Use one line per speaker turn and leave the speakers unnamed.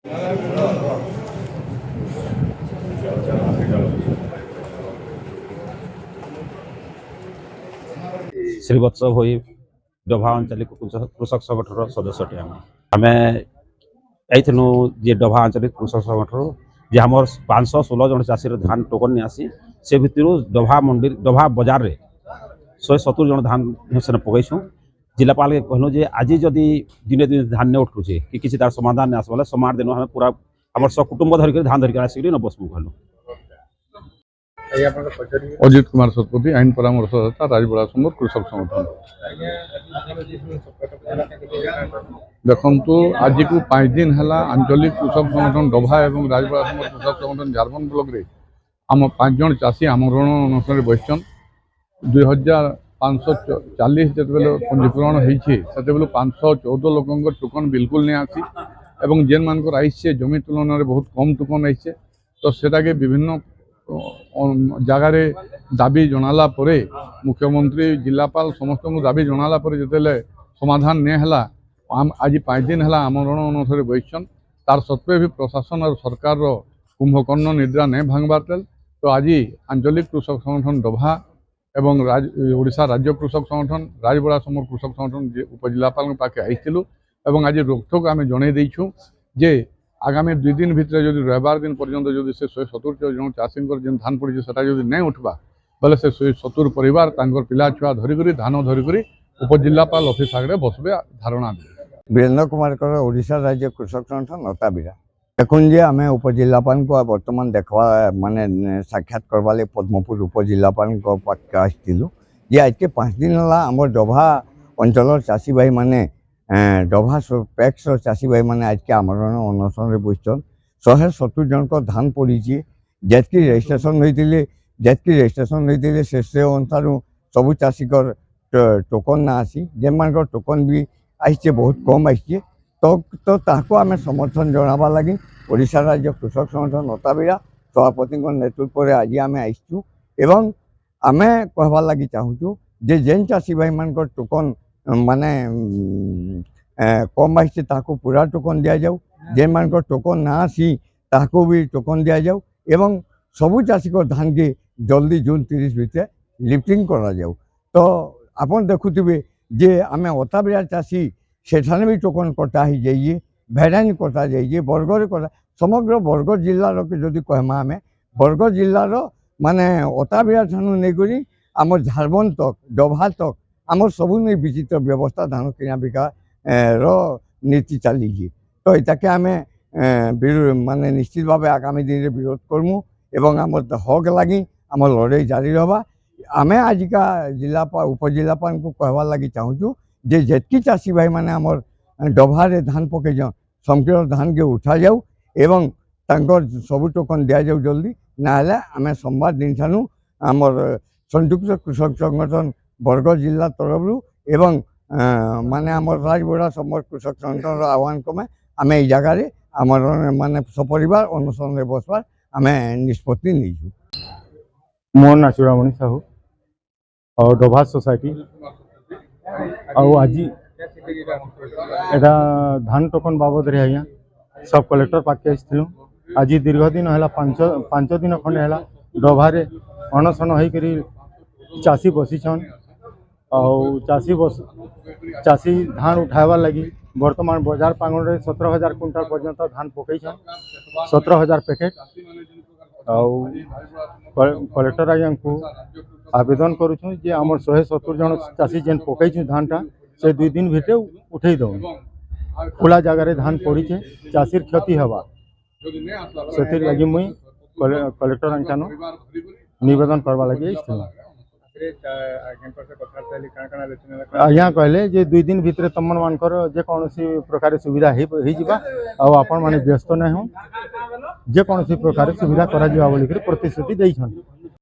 श्रीवत्स भोई डभा आंचलिक कृषक संगठन सदस्य आम आईनु जे डभा आंचलिक कृषक संगठन जे आम 516 जन चाषी धान टोकन नहीं आसी से भितर डभा मंडी डभा बजार रे 170 जन धान से पकईसु जिलापाल के कहलु जे आज जदि दिने दिन धान नहीं उठुचे कि किसी तार समाधान नहीं आसबा समार दिन हमें पूरा आम सकुटुंब धरिक धान धरिक आसिक न बसमु कहलु।
अजित कुमार शतपथी आईन परामर्शदाता राजबड़ा समूह कृषक संगठन। देखु आज को 5 दिन है आंचलिक कृषक संगठन डभा और राजबड़ा समूह कृषक संगठन झारखंड ब्लॉक रे आम 5 जन चाषी आमरण अनुसार बसन 2540 जो पंजीकरण होती 514 लोक टोकन बिल्कुल नहीं आसी एवं जेन मान आई जमी तुलन में बहुत कम टोकन आई तो सेटा के विभिन्न जगार दाबी जनाला परे मुख्यमंत्री जिलापाल समस्त को दाबी जनाला परे जिते समाधान नहीं है आज 5 दिन है आमरण अनुसार बसन तार सत्वे भी प्रशासन और सरकार कुंभकर्ण निद्रा नहीं भांगबार तो आज आंचलिक कृषक संगठन डभा एवं ओडिशा राज्य कृषक संगठन राजबड़ा समूह कृषक संगठन उपजिलापाल पाखे आईलु एवं आज रोकठोक आम जनईदेचु जे आगामी 2 दिन भितर जो रविवार दिन पर्यंत जो से 170 जन चाषी जेन धान पड़ी से नहीं उठवा बोले से 170 परिवार पिला छुआ धरिक धान धरिक उपजिलापाल ऑफिस आगे बसबे धारणा दे।
वीरेन्द्र कुमार ओडिशा राज्य कृषक संगठन नताबिरा देखुन जे आम उपजिलापाल को बर्तमान देखवा माने साक्षात करवा पद्मपुर उपजिलापाल पाखे आसलु जे आज के 5 दिन है आम डभा अंचल चाषी भाई माने डभा पैक्स चाषी भाई मैंने आज के आमरण अनशन बसन 170 जन को धान पड़ी जेतकी रेजिस्ट्रेशन होते से अनुसार सबू चाषी टोकन ना आसी जेन मान टोकन भी आई बहुत कम आई तो ताको आम समर्थन जनाबा लगी ओडिशा राज्य कृषक संगठन नताबिरा सभापति नेतृत्व में आज आम आसचु एवं आम कहवा लगी चाहूँ जे जेन चाषी भाई मान टोकन माने कम आई पूरा टोकन दि जाऊ जेन मान टोकन ना आसी ताको भी टोकन दि जाऊ एवं सबू चाषी को धान के जल्दी जून 30 भितर लिफ्टिंग करा जाऊ तो आपन देखुवे जे आम अताबिरा चाषी सेठाने भी टोकन कटा ही जाइए भेड़ानी कटा जाइए बरगढ़ कटा समग्र बरगढ़ जिलार जदि कहमा आम बरगढ़ जिलार माने अताबिरा ठानू नहीं आम झारबन तक डभा तक आम सबू नहीं विचित्र व्यवस्था धान किना बिका नीति चली तो इताके आम माने निश्चित भाव आगामी दिन में विरोध करमु एवं आम हक लगी आम लड़ाई जारी रहा आम आजिका जिलापाल उपजिलापाल को कहवा लगी चाहूँ जे जेतकी चाषी भाई माने आमर डभारे धान पकई संकीर्ण धान के उठा जाऊ एवं तांकर सबू टोकन दि जाऊ जल्दी ना आम सोमवार दिन ठानू आमर संयुक्त कृषक संगठन बरगढ़ जिला तरफ एवं माने आमर राजबड़ा समूह कृषक संगठन आह्वान क्रमे आम ये जगार आम माने सपरिवार अनुसरण बसबार आम निष्पत्ति नहीं।
मो ना चूड़ामणि साहू और डभा सोसाइटी और आज एटा धान टोकन बाबद रे आज्ञा सब कलेक्टर पाके आसलु आज दीर्घ दिन है 5 दिन खंडे है डभारे अनशन होकर चाषी बसीछन और चाषी धान उठावा लगी वर्तमान बाजार पांगण 17,000 क्विंटाल पर्यंत धान पकईछन 17,000 पैकेट और कलेक्टर आज्ञा को आवेदन करुँ जे आमर 170 जन चाषी जेन पकईछु धान टा से 2 दिन भितर उठे दो खुला जगार धान पड़ी चाषीर क्षति हवा से लगी मुई कलेक्टर आज्ञा निवेदन करवा लगी आज्ञा कहले जे 2 दिन भितर तुम मानकर जेकोसी प्रकार सुविधा हो आपण माने व्यस्त नहीं हो जेकोसी प्रकार सुविधा करा जिवा बोलिक प्रतिश्रुति देइछन।